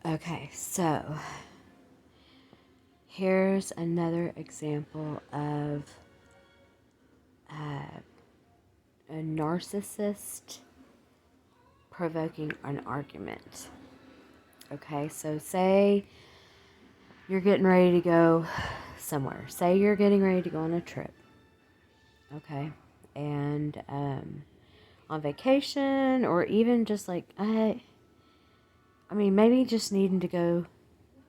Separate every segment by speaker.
Speaker 1: Okay, so here's another example of a narcissist provoking an argument. Okay, so say you're getting ready to go somewhere. Say you're getting ready to go on a trip. Okay, and on vacation, or even just like maybe just needing to go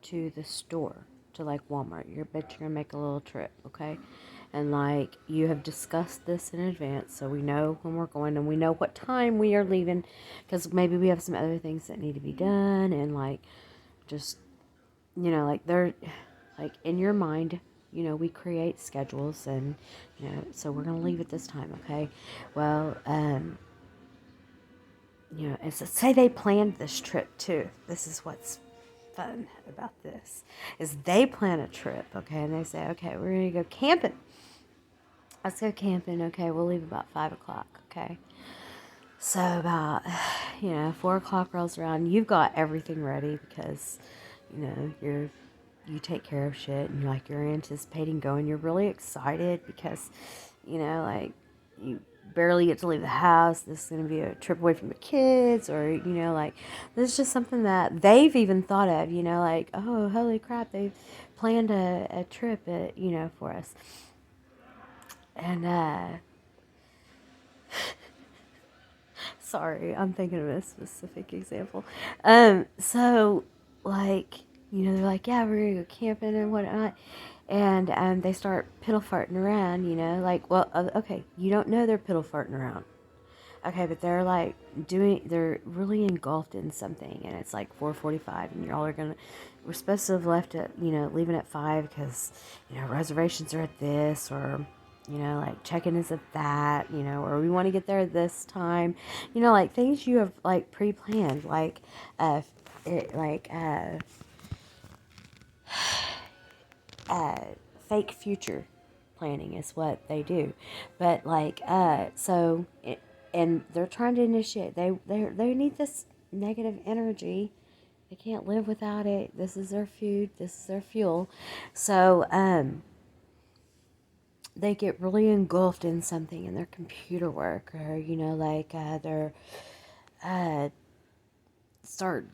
Speaker 1: to the store, to like Walmart. But you're gonna make a little trip, okay? And like you have discussed this in advance, so we know when we're going and we know what time we are leaving, because maybe we have some other things that need to be done, and like just like they're like in your mind. We create schedules, and so we're gonna leave at this time, okay? Well, and so say they planned this trip too. This is what's fun about this, is they plan a trip, okay, and they say, okay, we're gonna go camping. Let's go camping, okay, we'll leave about 5 o'clock, okay? So about 4 o'clock rolls around, you've got everything ready because you take care of shit, and you're anticipating going. You're really excited because like you barely get to leave the house. This is going to be a trip away from the kids, or like this is just something that they've even thought of, like, oh, holy crap, they've planned a trip for us. And sorry, I'm thinking of a specific example. So like they're like, yeah, we're gonna go camping and whatnot. And they start piddle farting around, like, well, okay, you don't know they're piddle farting around. Okay, but they're like they're really engulfed in something, and it's like 4:45, and y'all are we're supposed to have left at, leaving at 5 because, reservations are at this, or, like check-in is at that, or we want to get there at this time, like things you have like pre-planned, like, it, like, fake future planning is what they do. But like and they're trying to initiate, they need this negative energy. They can't live without it. This is their food, this is their fuel. So they get really engulfed in something, in their computer work, or like they're start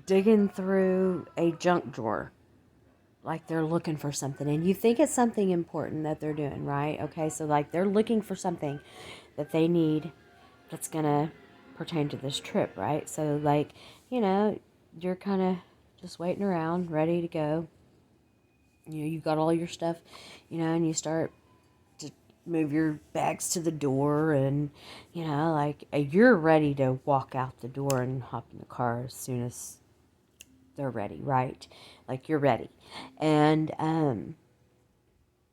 Speaker 1: digging through a junk drawer, like they're looking for something, and you think it's something important that they're doing, right? Okay, so like they're looking for something that they need that's gonna pertain to this trip, right? So like, you're kind of just waiting around, ready to go. You've got all your stuff, and you start to move your bags to the door, and like you're ready to walk out the door and hop in the car as soon as they're ready, right? Like you're ready. And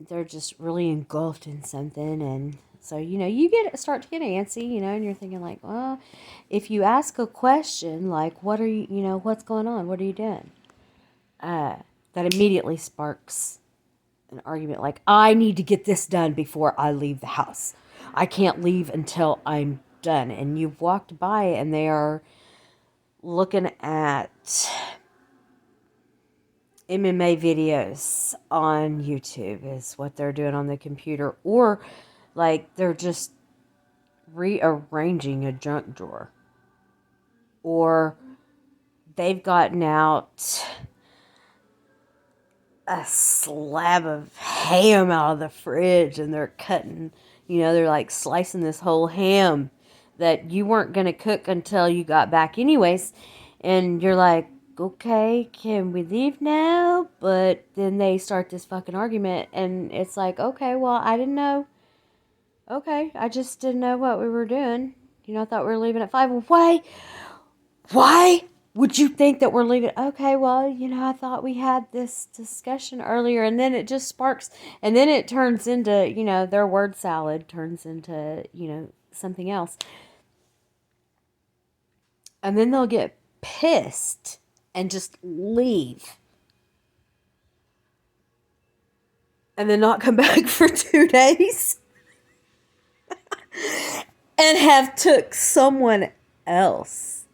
Speaker 1: they're just really engulfed in something, and so you start to get antsy, and you're thinking like, well, if you ask a question like, what are you, what's going on, what are you doing, that immediately sparks an argument, like, I need to get this done before I leave the house. I can't leave until I'm done. And you've walked by and they are looking at MMA videos on YouTube is what they're doing on the computer, or like they're just rearranging a junk drawer, or they've gotten out a slab of ham out of the fridge and they're cutting, they're like slicing this whole ham that you weren't going to cook until you got back anyways, and you're like, okay, can we leave now? But then they start this fucking argument, and it's like, okay, well, I didn't know. Okay, I just didn't know what we were doing. I thought we were leaving at 5. Why would you think that we're leaving? Okay, well, I thought we had this discussion earlier, and then it just sparks, and then it turns into, their word salad turns into, something else. And then they'll get pissed and just leave. And then not come back for 2 days. And have took someone else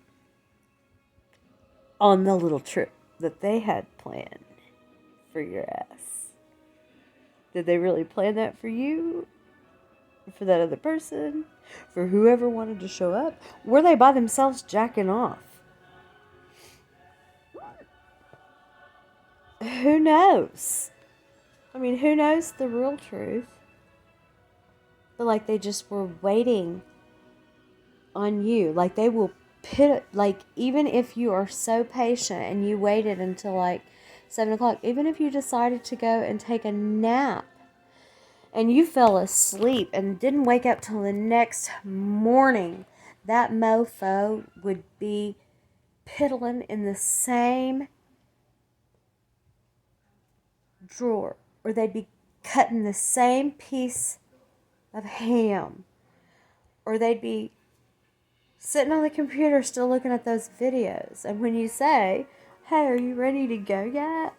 Speaker 1: on the little trip that they had planned for your ass. Did they really plan that for you? For that other person? For whoever wanted to show up? Were they by themselves jacking off? Who knows? I mean, who knows the real truth? But like they just were waiting on you. Like they will like even if you are so patient and you waited until like 7 o'clock, even if you decided to go and take a nap and you fell asleep and didn't wake up till the next morning, that mofo would be piddling in the same drawer, or they'd be cutting the same piece of ham, or they'd be sitting on the computer still looking at those videos. And when you say, hey, are you ready to go yet?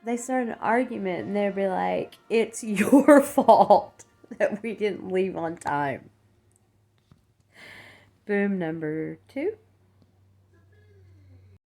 Speaker 1: They start an argument and they'll be like, it's your fault that we didn't leave on time. Boom, number 2.